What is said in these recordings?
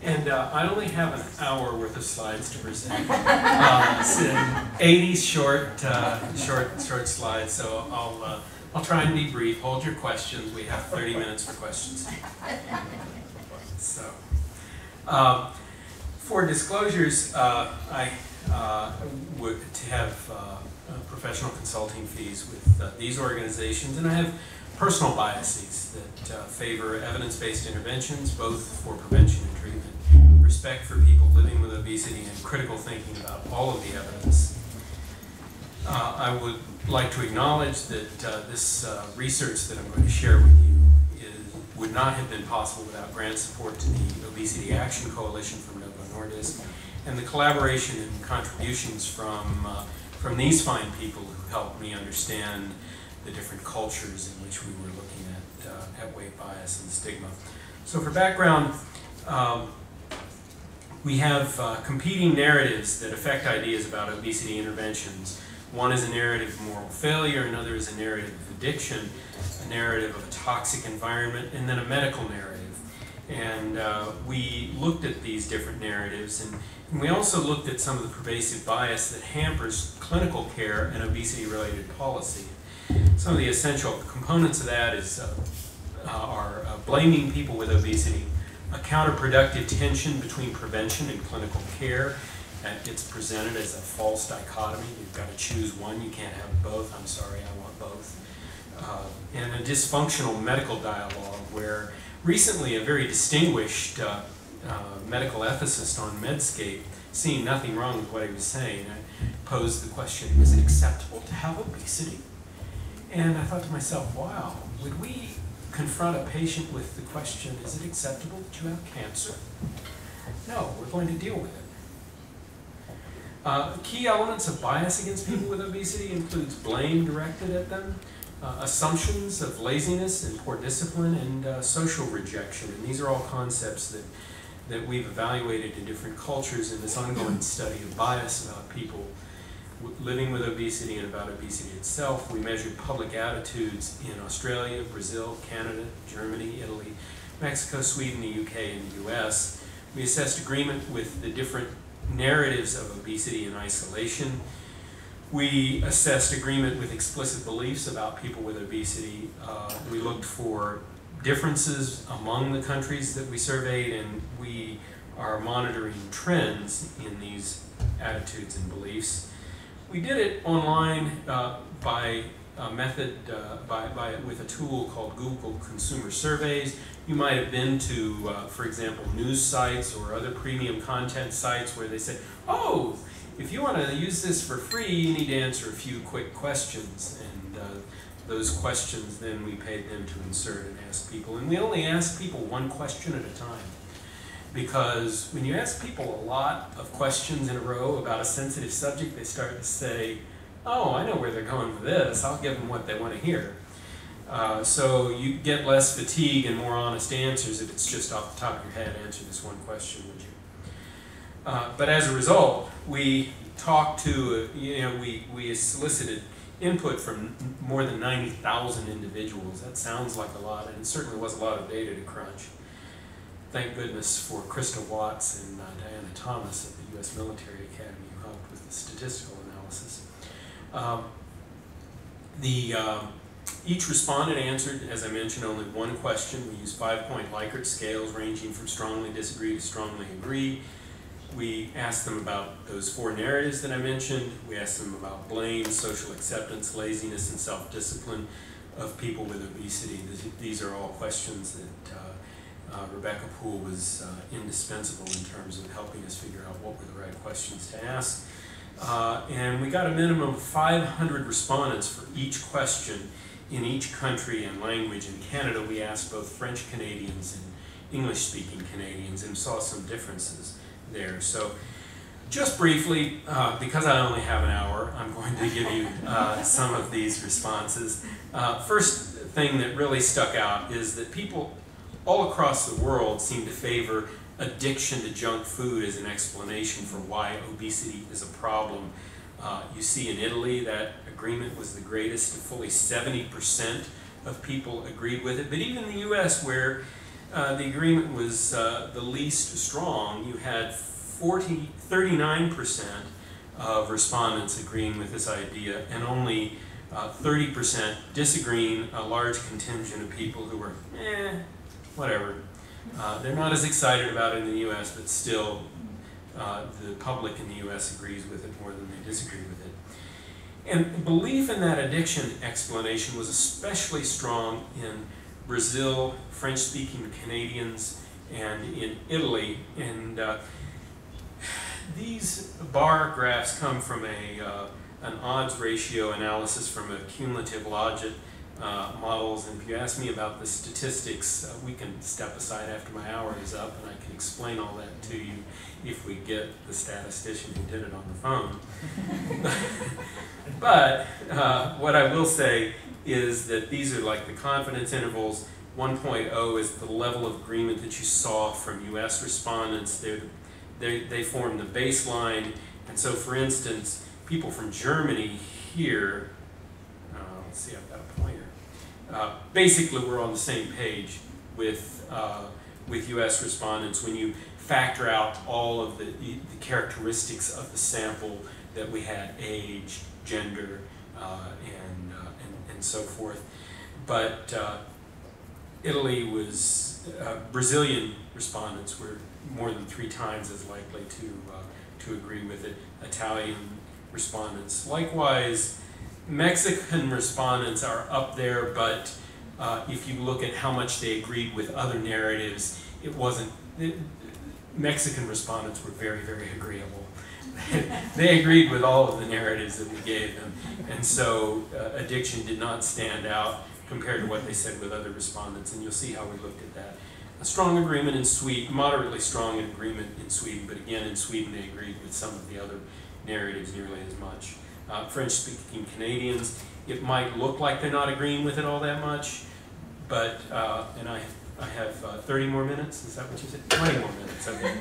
And I only have an hour worth of slides to present. It's 80 short slides, so I'll try and be brief. Hold your questions. We have 30 minutes for questions. So, for disclosures, I would have professional consulting fees with these organizations, and I have personal biases that favor evidence-based interventions, both for prevention and treatment, respect for people living with obesity, and critical thinking about all of the evidence. I would like to acknowledge that this research that I'm going to share with you would not have been possible without grant support to the Obesity Action Coalition from Novo Nordisk, and the collaboration and contributions from these fine people who helped me understand the different cultures in which we were looking at weight bias and stigma. So for background, we have competing narratives that affect ideas about obesity interventions. One is a narrative of moral failure, another is a narrative of addiction, a narrative of a toxic environment, and then a medical narrative. And we looked at these different narratives, and we also looked at some of the pervasive bias that hampers clinical care and obesity-related policy. Some of the essential components of that are blaming people with obesity, a counterproductive tension between prevention and clinical care that gets presented as a false dichotomy. You've got to choose one, you can't have both. I'm sorry, I want both. And a dysfunctional medical dialogue where recently a very distinguished medical ethicist on Medscape, seeing nothing wrong with what he was saying, posed the question, is it acceptable to have obesity? And I thought to myself, wow, would we confront a patient with the question, is it acceptable that you have cancer? No, we're going to deal with it. Key elements of bias against people with obesity includes blame directed at them, assumptions of laziness and poor discipline, and social rejection. And these are all concepts that we've evaluated in different cultures in this ongoing study of bias about people living with obesity and about obesity itself. We measured public attitudes in Australia, Brazil, Canada, Germany, Italy, Mexico, Sweden, the UK, and the US. We assessed agreement with the different narratives of obesity in isolation. We assessed agreement with explicit beliefs about people with obesity. We looked for differences among the countries that we surveyed, and we are monitoring trends in these attitudes and beliefs. We did it online by a method, with a tool called Google Consumer Surveys. You might have been to, for example, news sites or other premium content sites where they say, oh, if you want to use this for free, you need to answer a few quick questions. And those questions, then we paid them to insert and ask people. And we only ask people one question at a time. Because when you ask people a lot of questions in a row about a sensitive subject, they start to say, oh, I know where they're going with this. I'll give them what they want to hear. So you get less fatigue and more honest answers if it's just off the top of your head, answer this one question, would you? But as a result, we talked to, we solicited input from more than 90,000 individuals. That sounds like a lot, and it certainly was a lot of data to crunch. Thank goodness for Krista Watts and Diana Thomas at the U.S. Military Academy who helped with the statistical analysis. Each respondent answered, as I mentioned, only one question. We used 5-point Likert scales ranging from strongly disagree to strongly agree. We asked them about those 4 narratives that I mentioned. We asked them about blame, social acceptance, laziness, and self-discipline of people with obesity. These are all questions that Rebecca Poole was indispensable in terms of helping us figure out what were the right questions to ask. And we got a minimum of 500 respondents for each question in each country and language. In Canada, we asked both French Canadians and English-speaking Canadians and saw some differences there. So just briefly, because I only have an hour, I'm going to give you some of these responses. First thing that really stuck out is that people all across the world seem to favor addiction to junk food as an explanation for why obesity is a problem. You see in Italy that agreement was the greatest. Fully 70% of people agreed with it. But even in the US, where the agreement was the least strong. You had 39% of respondents agreeing with this idea, and only 30% disagreeing, a large contingent of people who were, whatever. They're not as excited about it in the U.S., but still the public in the U.S. agrees with it more than they disagree with it. And belief in that addiction explanation was especially strong in Brazil, French-speaking Canadians, and in Italy. And these bar graphs come from an odds ratio analysis from a cumulative logic models. And if you ask me about the statistics, we can step aside after my hour is up, and I can explain all that to you if we get the statistician who did it on the phone. But what I will say is that these are like the confidence intervals. 1.0 is the level of agreement that you saw from U.S. respondents. They form the baseline. And so, for instance, people from Germany here, let's see, I've got a pointer. Basically, we're on the same page with U.S. respondents when you factor out all of the characteristics of the sample that we had: age, gender, and so forth. But Italy was, Brazilian respondents were more than 3 times as likely to agree with it. Italian respondents, likewise. Mexican respondents are up there, but if you look at how much they agreed with other narratives, it wasn't. Mexican respondents were very, very agreeable. They agreed with all of the narratives that we gave them, and so addiction did not stand out compared to what they said with other respondents, and you'll see how we looked at that. A strong agreement in Sweden, moderately strong agreement in Sweden, but again in Sweden they agreed with some of the other narratives nearly as much. French-speaking Canadians, it might look like they're not agreeing with it all that much, but, and I have 30 more minutes, is that what you said? 20 more minutes, okay.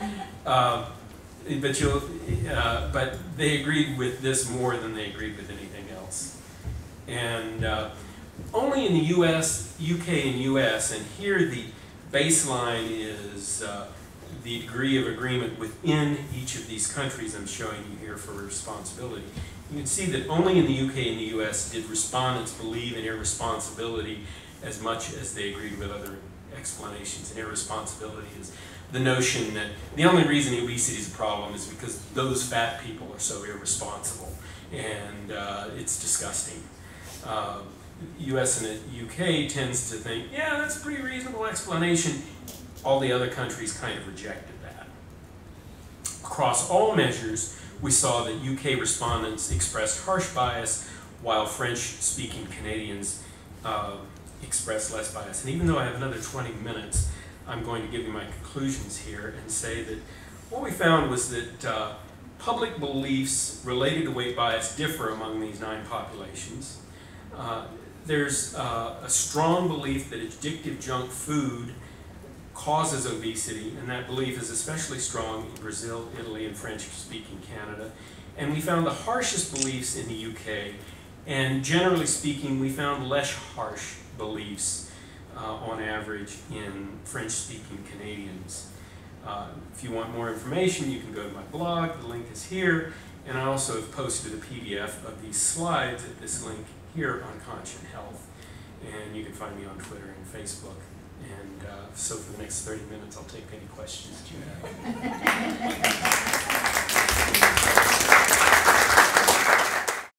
But they agreed with this more than they agreed with anything else. And only in the US, UK and US, and here the baseline is the degree of agreement within each of these countries I'm showing you here for responsibility. You can see that only in the UK and the US did respondents believe in irresponsibility as much as they agreed with other explanations. And irresponsibility is the notion that the only reason obesity is a problem is because those fat people are so irresponsible, and it's disgusting. US and the UK tends to think, yeah, that's a pretty reasonable explanation. All the other countries kind of rejected that. Across all measures, we saw that UK respondents expressed harsh bias, while French-speaking Canadians expressed less bias. And even though I have another 20 minutes, I'm going to give you my conclusions here and say that what we found was that public beliefs related to weight bias differ among these 9 populations. There's a strong belief that addictive junk food causes obesity, and that belief is especially strong in Brazil, Italy, and French-speaking Canada. And we found the harshest beliefs in the UK, and generally speaking, we found less harsh beliefs on average in French-speaking Canadians. If you want more information, you can go to my blog. The link is here, and I also have posted a PDF of these slides at this link here on Conscient Health, and you can find me on Twitter and Facebook. And so for the next 30 minutes, I'll take any questions that you have.